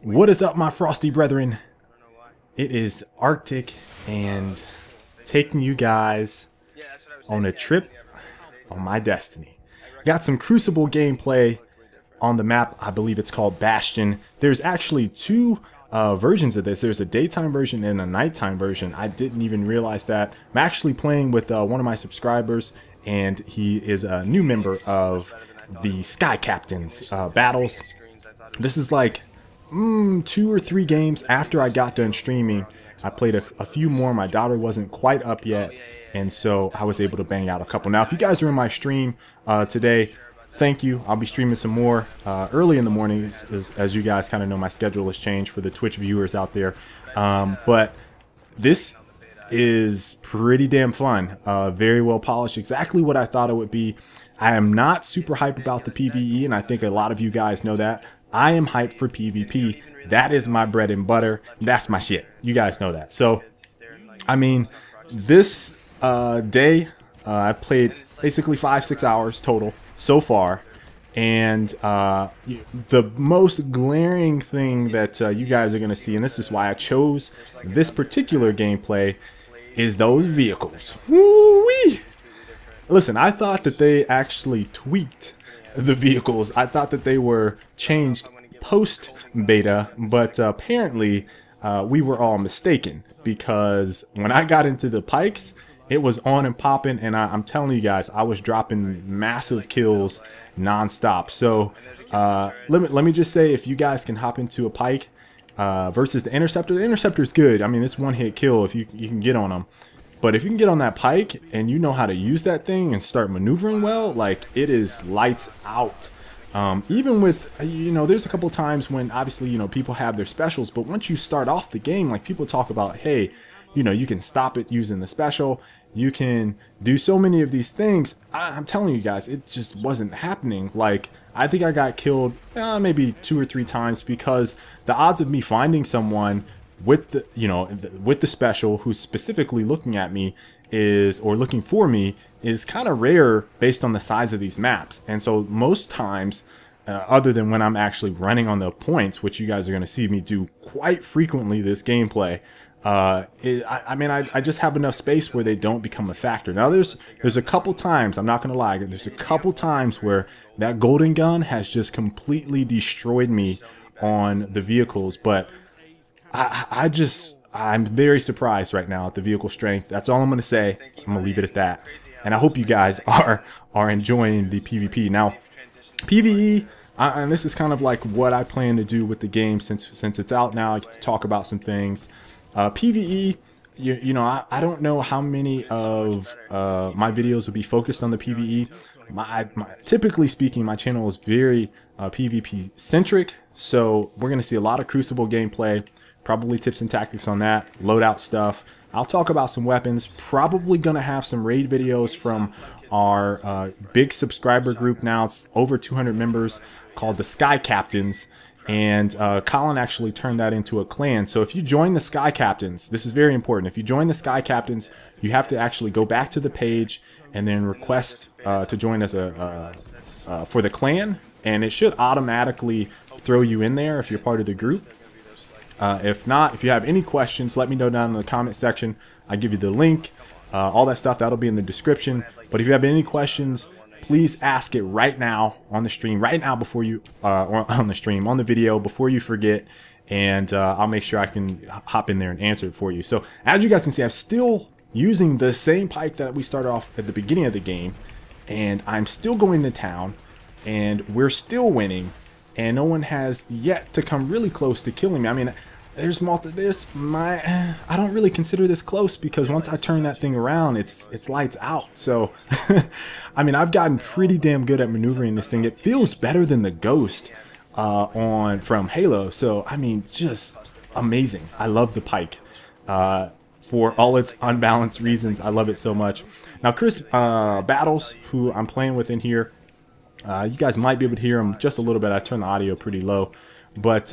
What is up, my frosty brethren? It is Arctic and taking you guys on a trip on my destiny. Got some Crucible gameplay on the map. I believe it's called Bastion. There's actually two versions of this. There's a daytime version and a nighttime version. I didn't even realize that. I'm actually playing with one of my subscribers, and he is a new member of the Sky Captains battles. This is like 2 or 3 games after I got done streaming. I played a few more. My daughter wasn't quite up yet, and so I was able to bang out a couple. Now, if you guys are in my stream today, thank you. I'll be streaming some more early in the mornings, as you guys kind of know my schedule has changed for the Twitch viewers out there. But this is pretty damn fun. Very well polished. Exactly what I thought it would be. I am not super hyped about the PvE, and I think a lot of you guys know that. I am hyped for PvP. That is my bread and butter. That's my shit. You guys know that. So, I mean, this day, I played basically 5-6 hours total so far. And the most glaring thing that you guys are going to see, and this is why I chose this particular gameplay, is those vehicles. Woo-wee! Listen, I thought that they actually tweaked the vehicles. I thought that they were changed post beta, but apparently we were all mistaken, because when I got into the Pikes, it was on and popping, and I'm telling you guys, I was dropping massive kills non-stop. So let me just say, if you guys can hop into a Pike versus the Interceptor is good. I mean, it's one-hit kill if you can get on them. But if you can get on that Pike and you know how to use that thing and start maneuvering well, like, it is lights out. Even with, you know, there's a couple times when obviously, you know, people have their specials, but once you start off the game, like, people talk about, hey, you know, you can stop it using the special, you can do so many of these things. I'm telling you guys, it just wasn't happening. Like, I think I got killed maybe 2 or 3 times, because the odds of me finding someone with the, you know, with the special who's specifically looking at me or looking for me is kind of rare based on the size of these maps. And so most times, other than when I'm actually running on the points, which you guys are going to see me do quite frequently this gameplay, I mean, I just have enough space where they don't become a factor. Now there's a couple times, I'm not going to lie, there's a couple times where that golden gun has just completely destroyed me on the vehicles, but I'm very surprised right now at the vehicle strength. That's all I'm going to say. I'm going to leave it at that. And I hope you guys are enjoying the PvP. Now, PvE, and this is kind of like what I plan to do with the game since it's out now. I get to talk about some things. PvE, you know, I don't know how many of my videos will be focused on the PvE. Typically speaking, my channel is very PvP centric. So we're going to see a lot of Crucible gameplay. Probably tips and tactics on that, loadout stuff. I'll talk about some weapons. Probably gonna have some raid videos from our big subscriber group now. It's over 200 members, called the Sky Captains, and Colin actually turned that into a clan. So if you join the Sky Captains, this is very important. If you join the Sky Captains, you have to actually go back to the page and then request to join as for the clan, and it should automatically throw you in there if you're part of the group. If not, if you have any questions, let me know down in the comment section. I give you the link, all that stuff, that'll be in the description. But if you have any questions, please ask it right now on the stream, right now before you, or on the stream, on the video, before you forget. And I'll make sure I can hop in there and answer it for you. So as you guys can see, I'm still using the same Pike that we started off at the beginning of the game. And I'm still going to town, and we're still winning. And no one has yet to come really close to killing me. I mean, I don't really consider this close, because once I turn that thing around, it's lights out. So, I mean, I've gotten pretty damn good at maneuvering this thing. It feels better than the Ghost from Halo. So, I mean, just amazing. I love the Pike. For all its unbalanced reasons, I love it so much. Now, Chris Battles, who I'm playing with in here, you guys might be able to hear him just a little bit. I turned the audio pretty low, but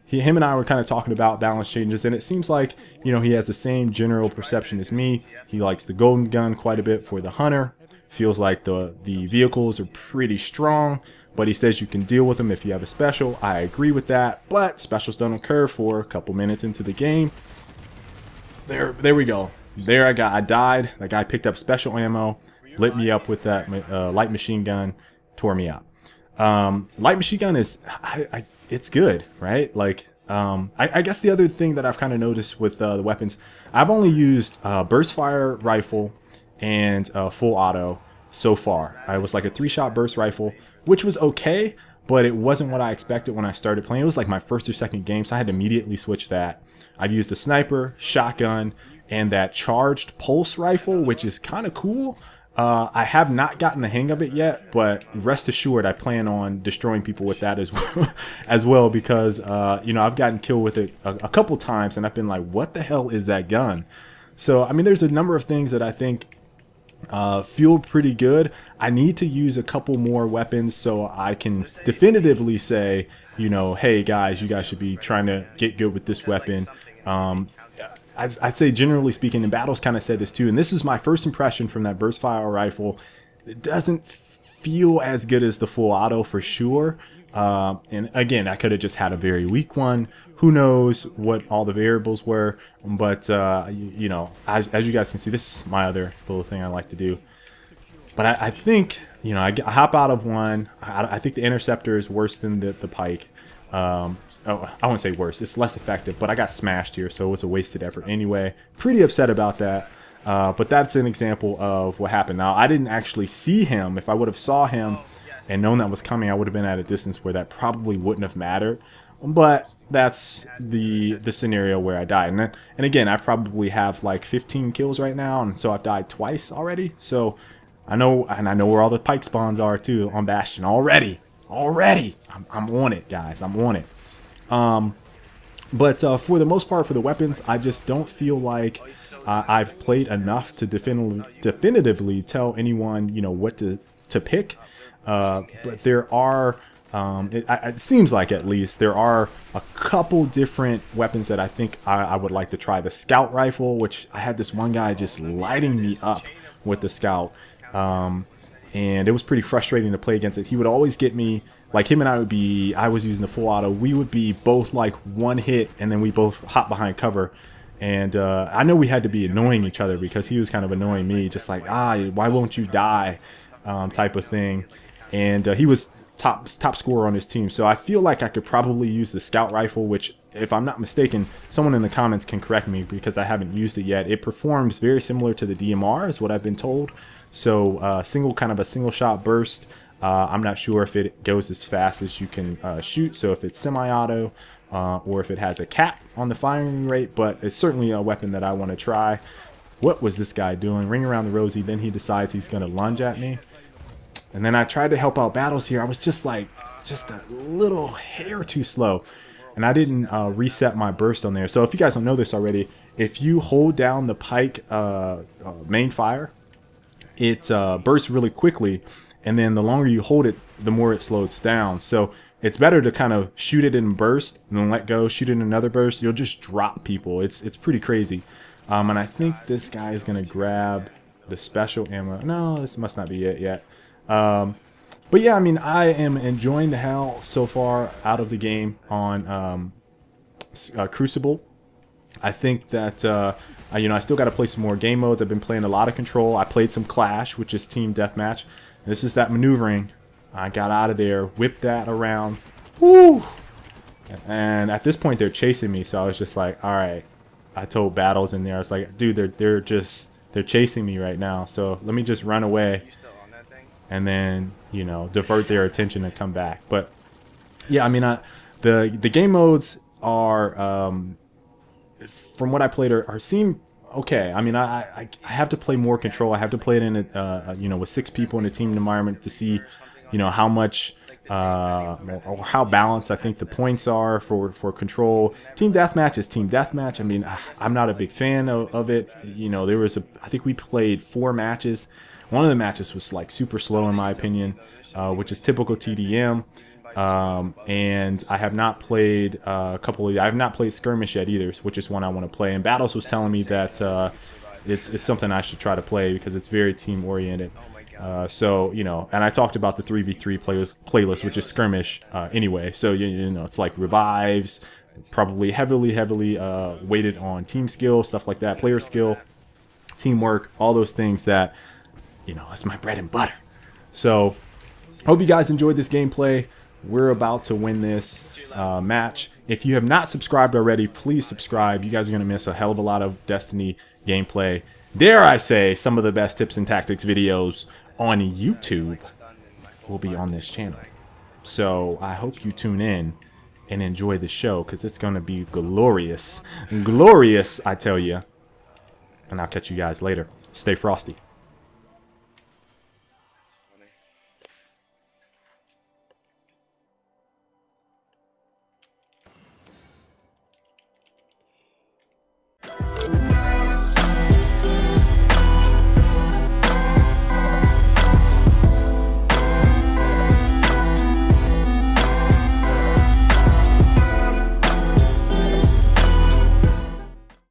him and I were kind of talking about balance changes, and it seems like, you know, he has the same general perception as me. He likes the golden gun quite a bit for the hunter. Feels like the vehicles are pretty strong, but he says you can deal with them if you have a special. I agree with that, but specials don't occur for a couple minutes into the game. There we go. There I died. That guy picked up special ammo, lit me up with that light machine gun, tore me up. Light machine gun is, it's good, right? Like, I guess the other thing that I've kind of noticed with the weapons, I've only used burst fire rifle and full auto so far. I was like a 3-shot burst rifle, which was okay, but it wasn't what I expected when I started playing. It was like my first or second game, so I had to immediately switch that. I've used the sniper, shotgun, and that charged pulse rifle, which is kind of cool. I have not gotten the hang of it yet, but rest assured I plan on destroying people with that as well, because you know, I've gotten killed with it a couple times and I've been like, what the hell is that gun? So I mean, there's a number of things that I think feel pretty good. I need to use a couple more weapons so I can definitively say, you know, hey guys, you guys should be trying to get good with this weapon. I'd say generally speaking, and Battles kind of said this too, and this is my first impression from that burst fire rifle. It doesn't feel as good as the full auto for sure. And again, I could have just had a very weak one. Who knows what all the variables were, but you know, as you guys can see, this is my other little thing I like to do. But I think, you know, I hop out of one. I think the interceptor is worse than the Pike. Oh, I wouldn't say worse. It's less effective, but I got smashed here, so it was a wasted effort anyway. Pretty upset about that. But that's an example of what happened. Now, I didn't actually see him. If I would have saw him and known that was coming, I would have been at a distance where that probably wouldn't have mattered. But that's the scenario where I died. And again, I probably have like 15 kills right now, and so I've died twice already. So I know, and I know where all the Pike spawns are too on Bastion already. I'm on it, guys. I'm on it. But for the most part, for the weapons, I just don't feel like I've played enough to definitively tell anyone, you know, what to pick. But there are, it seems like at least, there are a couple different weapons that I think I would like to try. The scout rifle, which I had this one guy just lighting me up with the scout. And it was pretty frustrating to play against it. He would always get me. Like him and I was using the full auto. We would be both like one hit and then we both hop behind cover. And I know we had to be annoying each other because he was kind of annoying me. Just like, why won't you die type of thing. And he was top scorer on his team. So I feel like I could probably use the scout rifle, which if I'm not mistaken, someone in the comments can correct me because I haven't used it yet. It performs very similar to the DMR is what I've been told. So kind of a single shot burst. I'm not sure if it goes as fast as you can shoot, so if it's semi-auto or if it has a cap on the firing rate, but it's certainly a weapon that I want to try. What was this guy doing? Ring around the rosy, then he decides he's going to lunge at me. And then I tried to help out Battles here. I was just like, just a little hair too slow. And I didn't reset my burst on there. So if you guys don't know this already, if you hold down the Pike main fire, it bursts really quickly. And then the longer you hold it, the more it slows down. So it's better to kind of shoot it in burst and then let go, shoot it in another burst. You'll just drop people. It's pretty crazy. And I think this guy is going to grab the special ammo. No, this must not be it yet. But yeah, I mean, I am enjoying the hell so far out of the game on Crucible. I think that, you know, I still got to play some more game modes. I've been playing a lot of Control. I played some Clash, which is team deathmatch. This is that maneuvering. I got out of there, whipped that around. Woo! And at this point, they're chasing me. So I was just like, all right. I told Battles in there. I was like, dude, they're chasing me right now. So let me just run away. And then, you know, divert their attention and come back. But yeah, I mean, the game modes are, from what I played, seem okay. I mean, I have to play more Control. I have to play it in a, you know, with 6 people in a team environment to see, you know, how much or how balanced I think the points are for Control. Team Deathmatch is Team Deathmatch. I mean, I'm not a big fan of it. You know, there was I think we played 4 matches. One of the matches was like super slow in my opinion, which is typical TDM. And I have not played I have not played Skirmish yet either, which is one I want to play. And Battles was telling me that it's something I should try to play because it's very team oriented. So, you know, and I talked about the 3v3 playlist, which is skirmish anyway. So, you know, it's like revives, probably heavily weighted on team skill, stuff like that, player skill, teamwork, all those things that, you know, it's my bread and butter. So, hope you guys enjoyed this gameplay. We're about to win this match. If you have not subscribed already, please subscribe. You guys are going to miss a hell of a lot of Destiny gameplay. Dare I say, some of the best tips and tactics videos on YouTube will be on this channel. So I hope you tune in and enjoy the show, because it's going to be glorious. Glorious, I tell you. And I'll catch you guys later. Stay frosty.